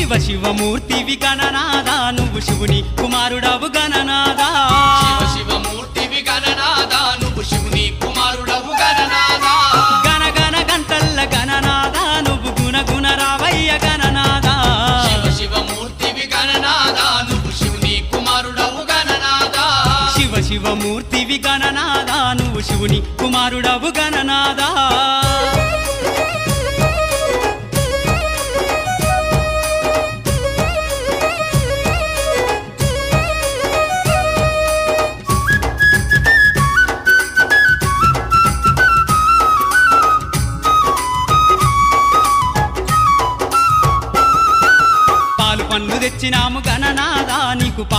శివ శివమూర్తివి గణనాదా నువ్వు శివుని కుమారుడవు గణనాదా శివ శివమూర్తివి గణనాదా నువ్వు శివుని కుమారుడవు గణనాదా గణ గణ గంటల్ల గణనాదా నువ్వు గుణ గుణ రావయ్య గణనాదా శివ శివమూర్తివి గణనాదా నువ్వు శివుని కుమారుడవు గణనాదా శివ శివమూర్తివి గణనాదా నువ్వు శివుని కుమారుడవు గణనాదా